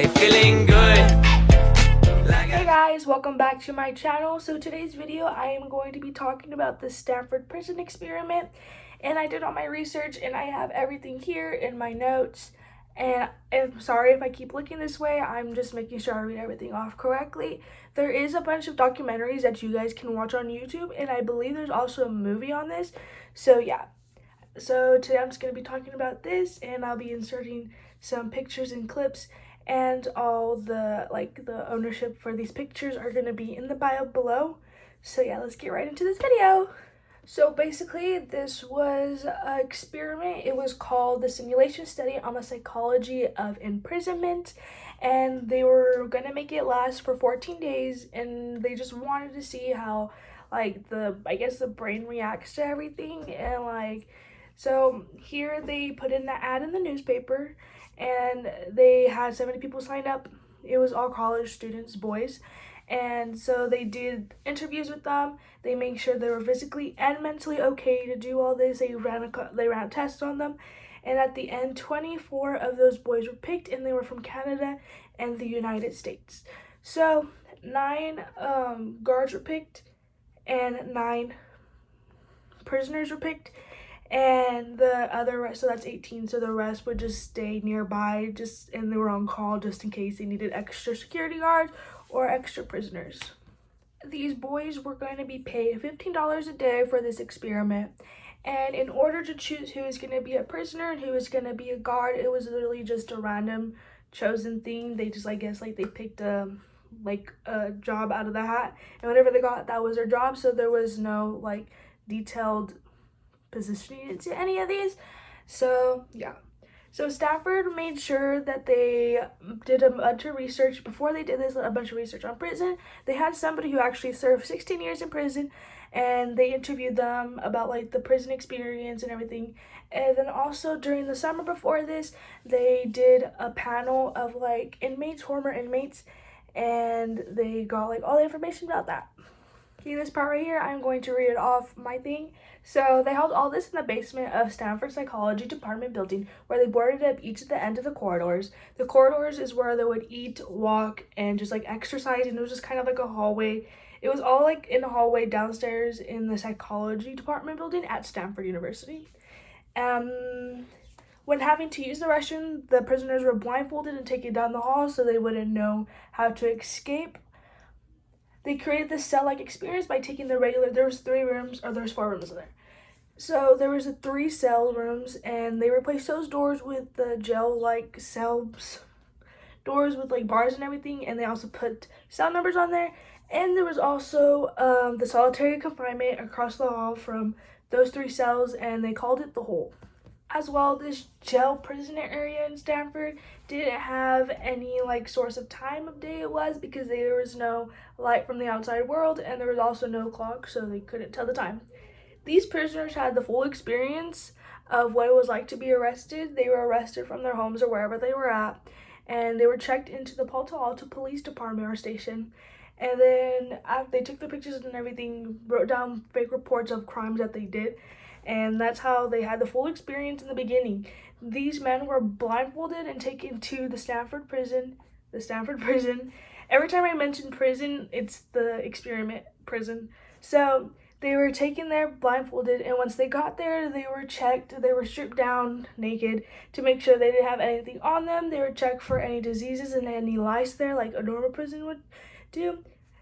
feeling good. Hey guys, welcome back to my channel. So today's video I am going to be talking about the Stanford prison experiment, and I did all my research and I have everything here in my notes. And I'm sorry if I keep looking this way, I'm just making sure I read everything off correctly. There is a bunch of documentaries that you guys can watch on YouTube, and I believe there's also a movie on this. So yeah, so today I'm just going to be talking about this, and I'll be inserting some pictures and clips, and all the the ownership for these pictures are going to be in the bio below. So yeah, let's get right into this video. So basically, this was an experiment. It was called the Simulation Study on the Psychology of Imprisonment, and they were gonna make it last for 14 days, and they just wanted to see how the brain reacts to everything. And so here they put in the ad in the newspaper, and they had 70 people sign up. It was all college students, boys. And so they did interviews with them. They made sure they were physically and mentally okay to do all this. They ran a test on them, and at the end, 24 of those boys were picked, and they were from Canada and the United States. So 9 guards were picked, and 9 prisoners were picked, and the other rest, so that's 18, so the rest would just stay nearby, and they were on call just in case they needed extra security guards or extra prisoners. These boys were going to be paid $15 a day for this experiment, and in order to choose who is going to be a prisoner and who is going to be a guard, it was literally just a random chosen thing. They just, I guess, they picked a job out of the hat, and whatever they got, that was their job. So there was no detailed positioning into any of these. So yeah, so Stanford made sure that they did a bunch of research before they did this, a bunch of research on prison. They had somebody who actually served 16 years in prison, and they interviewed them about the prison experience and everything. And then also during the summer before this, they did a panel of inmates, former inmates, and they got all the information about that. Okay, this part right here, I'm going to read it off my thing. So they held all this in the basement of Stanford Psychology Department building, where they boarded up each at the end of the corridors. The corridors is where they would eat, walk, and just exercise, and it was just kind of like a hallway. It was all in a hallway downstairs in the psychology department building at Stanford University. When having to use the restroom, the prisoners were blindfolded and taken down the hall so they wouldn't know how to escape. They created this cell-like experience by taking there was 3 rooms, or there's 4 rooms in there. So there was 3 cell rooms, and they replaced those doors with the gel-like cells, doors with bars and everything, and they also put cell numbers on there. And there was also the solitary confinement across the hall from those 3 cells, and they called it the hole. As well, this jail prisoner area in Stanford didn't have any source of time of day it was, because there was no light from the outside world, and there was also no clock, so they couldn't tell the time. These prisoners had the full experience of what it was like to be arrested. They were arrested from their homes or wherever they were at, and they were checked into the Palo Alto Police Department or station. And then after they took the pictures and everything, wrote down fake reports of crimes that they did. And that's how they had the full experience in the beginning. These men were blindfolded and taken to the Stanford prison. Every time I mention prison, it's the experiment prison. So they were taken there blindfolded, and once they got there, they were checked. They were stripped down naked to make sure they didn't have anything on them. They were checked for any diseases and any lice there, like a normal prison would do.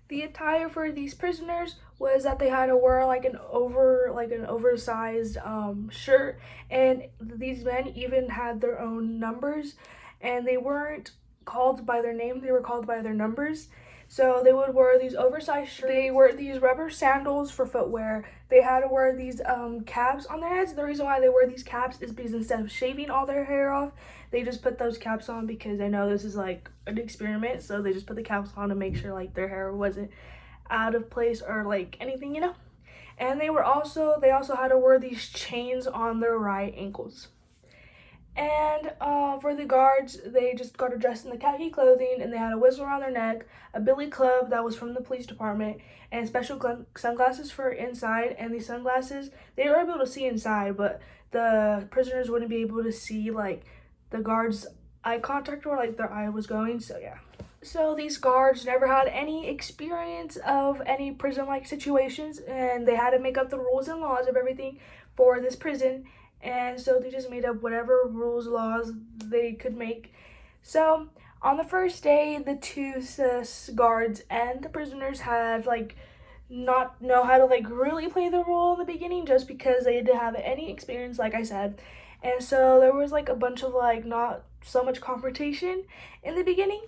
The attire for these prisoners was that they had to wear an oversized shirt, and these men even had their own numbers, and they weren't called by their name, they were called by their numbers. So they would wear these oversized shirts. They wore these rubber sandals for footwear. They had to wear these caps on their heads. The reason why they wear these caps is because instead of shaving all their hair off, they just put those caps on, because I know this is an experiment, so they just put the caps on to make sure their hair wasn't out of place or anything, And they also had to wear these chains on their right ankles. And for the guards, they just got dressed in the khaki clothing, and they had a whistle around their neck, a billy club that was from the police department, and special sunglasses for inside. And these sunglasses, they were able to see inside, but the prisoners wouldn't be able to see the guards' eye contact or like their eye was going. So yeah. So these guards never had any experience of any prison-like situations, and they had to make up the rules and laws of everything for this prison. And so they just made up whatever rules, laws they could make. So on the first day, the two guards and the prisoners had like not know how to like really play the role in the beginning, just because they didn't have any experience, like I said. And so there was like a bunch of like not so much confrontation in the beginning.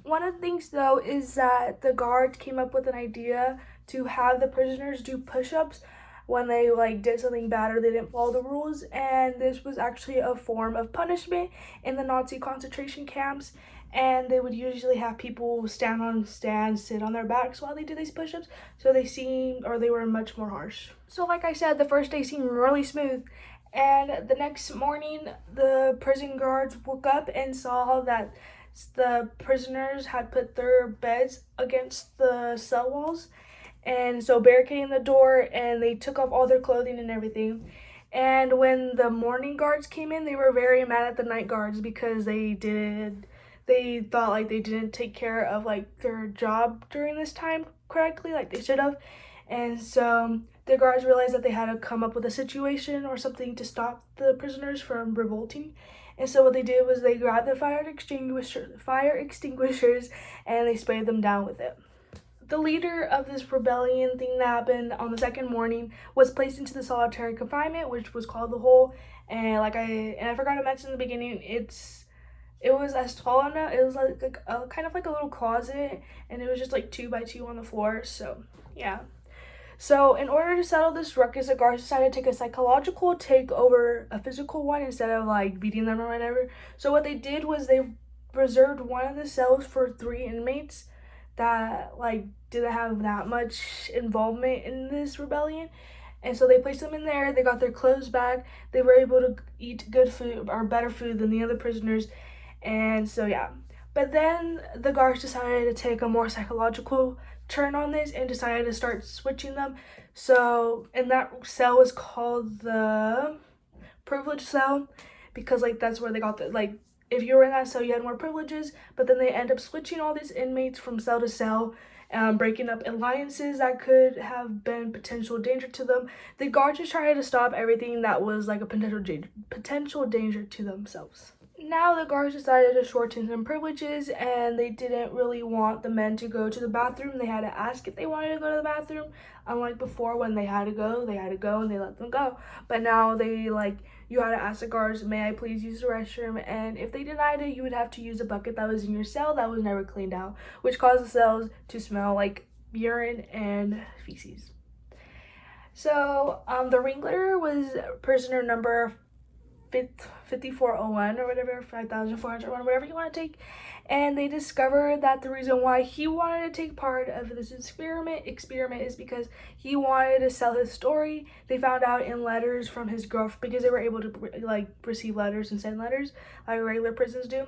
One of the things though is that the guards came up with an idea to have the prisoners do push-ups when they like did something bad or they didn't follow the rules, and this was actually a form of punishment in the Nazi concentration camps. And they would usually have people stand on stands, sit on their backs while they did these push-ups, so they were much more harsh. So like I said, the first day seemed really smooth, and the next morning the prison guards woke up and saw that the prisoners had put their beds against the cell walls, and so barricading the door, and they took off all their clothing and everything. And when the morning guards came in, they were very mad at the night guards because they thought like they didn't take care of like their job during this time correctly, like they should have. And so the guards realized that they had to come up with a situation or something to stop the prisoners from revolting. And so what they did was they grabbed the fire extinguishers and they sprayed them down with it. The leader of this rebellion thing that happened on the second morning was placed into the solitary confinement, which was called the hole. And I forgot to mention in the beginning, it was as tall enough. It was like a kind of like a little closet, and it was just like 2 by 2 on the floor. So yeah. So in order to settle this ruckus, the guards decided to take a psychological take over a physical one instead of like beating them or whatever. So what they did was they reserved one of the cells for 3 inmates that like didn't have that much involvement in this rebellion. And so they placed them in there, they got their clothes back, they were able to eat good food or better food than the other prisoners. And so yeah. But then the guards decided to take a more psychological turn on this and decided to start switching them. So, and that cell was called the privilege cell, because like that's where they got the like, if you were in that cell you had more privileges. But then they end up switching all these inmates from cell to cell, breaking up alliances that could have been potential danger to them. The guards just tried to stop everything that was like a potential danger to themselves. Now the guards decided to shorten some privileges, and they didn't really want the men to go to the bathroom. They had to ask if they wanted to go to the bathroom. Unlike before, when they had to go and they let them go. But now you had to ask the guards, may I please use the restroom? And if they denied it, you would have to use a bucket that was in your cell that was never cleaned out, which caused the cells to smell like urine and feces. So the ringleader was prisoner number 5401 or whatever, 5401, whatever you want to take. And they discovered that the reason why he wanted to take part of this experiment is because he wanted to sell his story. They found out in letters from his girlfriend, because they were able to like receive letters and send letters like regular prisons do.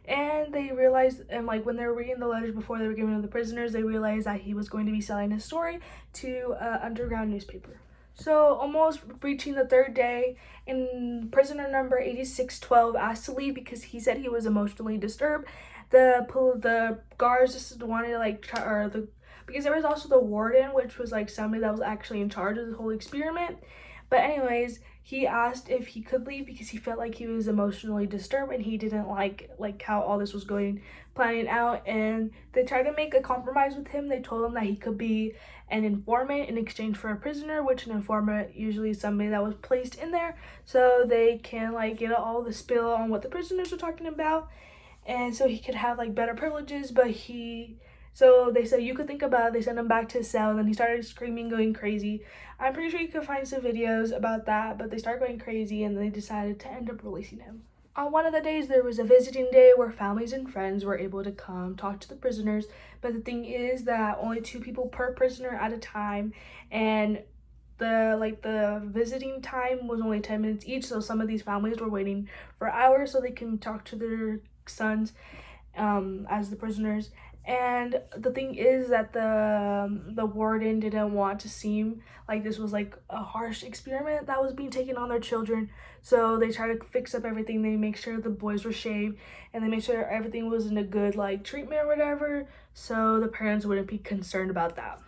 And they realized, and like when they were reading the letters before they were given to the prisoners, they realized that he was going to be selling his story to an underground newspaper. So almost reaching the 3rd day, and prisoner number 8612 asked to leave because he said he was emotionally disturbed. The guards just wanted to because there was also the warden, which was like somebody that was actually in charge of the whole experiment. But anyways, he asked if he could leave because he felt like he was emotionally disturbed and he didn't like how all this was planning out. And they tried to make a compromise with him. They told him that he could be an informant in exchange for a prisoner, which an informant usually is somebody that was placed in there so they can like get all the spill on what the prisoners were talking about, and so he could have like better privileges. So they said, you could think about it. They sent him back to his cell, and then he started screaming, going crazy. I'm pretty sure you could find some videos about that, but they started going crazy, and they decided to end up releasing him. On one of the days, there was a visiting day where families and friends were able to come talk to the prisoners, but the thing is that only 2 people per prisoner at a time, and the visiting time was only 10 minutes each, so some of these families were waiting for hours so they can talk to their sons as the prisoners. And the thing is that the warden didn't want to seem like this was like a harsh experiment that was being taken on their children, so they tried to fix up everything. They make sure the boys were shaved, and they made sure everything was in a good like treatment or whatever, so the parents wouldn't be concerned about that.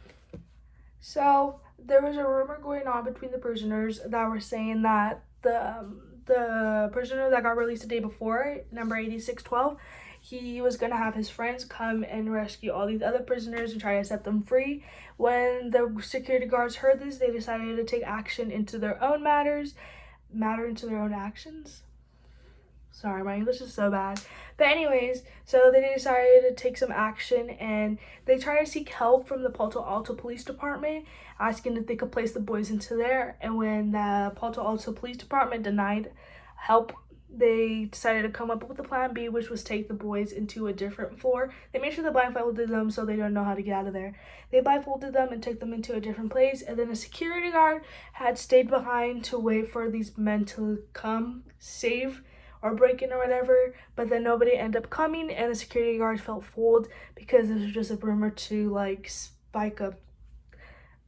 So there was a rumor going on between the prisoners that were saying that the prisoner that got released the day before, number 8612, he was gonna have his friends come and rescue all these other prisoners and try to set them free. When the security guards heard this, they decided to take action into their own into their own actions. Sorry, my English is so bad. But anyways, so they decided to take some action, and they tried to seek help from the Palo Alto Police Department, asking if they could place the boys into there. And when the Palo Alto Police Department denied help, they decided to come up with a plan B, which was take the boys into a different floor. They made sure they blindfolded them so they don't know how to get out of there. They blindfolded them and took them into a different place, and then a security guard had stayed behind to wait for these men to come save or break in or whatever, but then nobody ended up coming, and the security guards felt fooled because this was just a rumor to like spike up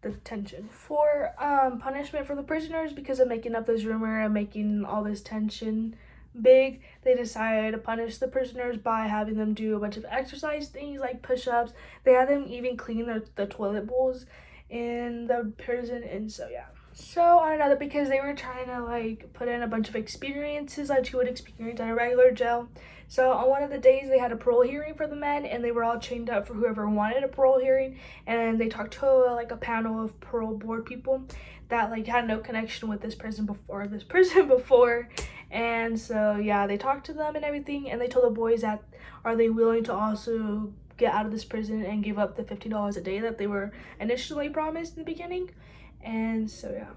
the tension. For punishment for the prisoners, because of making up this rumor and making all this tension big, they decided to punish the prisoners by having them do a bunch of exercise things like push-ups. They had them even clean the toilet bowls in the prison, and so yeah. So on another, because they were trying to like put in a bunch of experiences like you would experience at a regular jail. So on one of the days they had a parole hearing for the men, and they were all chained up for whoever wanted a parole hearing, and they talked to like a panel of parole board people that like had no connection with this prison before. And so yeah, they talked to them and everything, and they told the boys that are they willing to also get out of this prison and give up the $50 a day that they were initially promised in the beginning. And so yeah.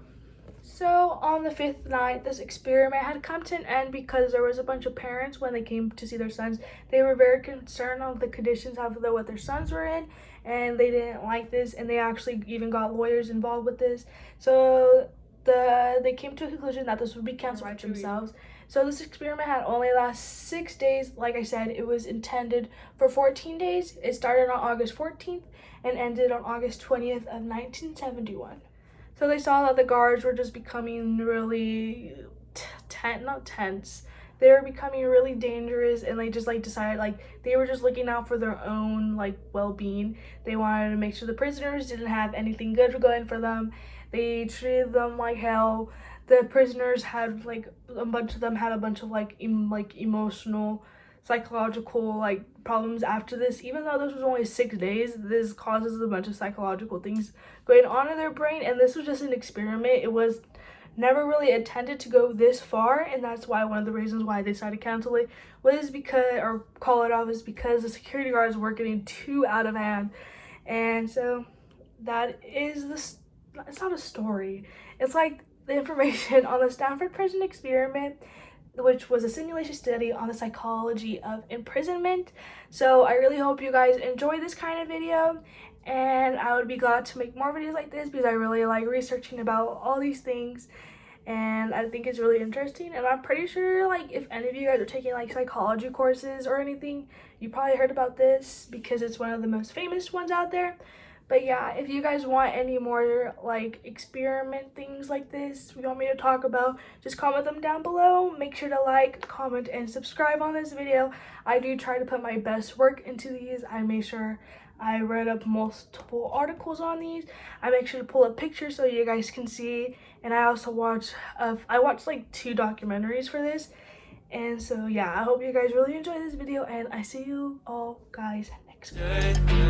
So on the 5th night, this experiment had come to an end because there was a bunch of parents, when they came to see their sons, they were very concerned of the conditions of what their sons were in, and they didn't like this, and they actually even got lawyers involved with this. So they came to a conclusion that this would be canceled by themselves. So this experiment had only last 6 days. Like I said, it was intended for 14 days. It started on August 14th and ended on August 20th of 1971. So they saw that the guards were just becoming really tense. They were becoming really dangerous, and they just like decided like they were just looking out for their own like well-being. They wanted to make sure the prisoners didn't have anything good going for them. They treated them like hell. The prisoners had like a bunch of them had a bunch of like emotional, psychological like problems after this. Even though this was only 6 days, this causes a bunch of psychological things going on in their brain, and this was just an experiment. It was never really intended to go this far, and that's why one of the reasons why they decided to cancel it was because, or call it off, is because the security guards were getting too out of hand. And so that is this. It's not a story. It's like the information on the Stanford prison experiment, which was a simulation study on the psychology of imprisonment. So I really hope you guys enjoy this kind of video, and I would be glad to make more videos like this because I really like researching about all these things, and I think it's really interesting. And I'm pretty sure like if any of you guys are taking like psychology courses or anything, you probably heard about this because it's one of the most famous ones out there. But yeah, if you guys want any more like experiment things like this you want me to talk about, just comment them down below. Make sure to like, comment, and subscribe on this video. I do try to put my best work into these. I make sure I read up multiple articles on these. I make sure to pull up pictures so you guys can see. And I also watched like 2 documentaries for this. And so yeah, I hope you guys really enjoy this video, and I see you all guys next time.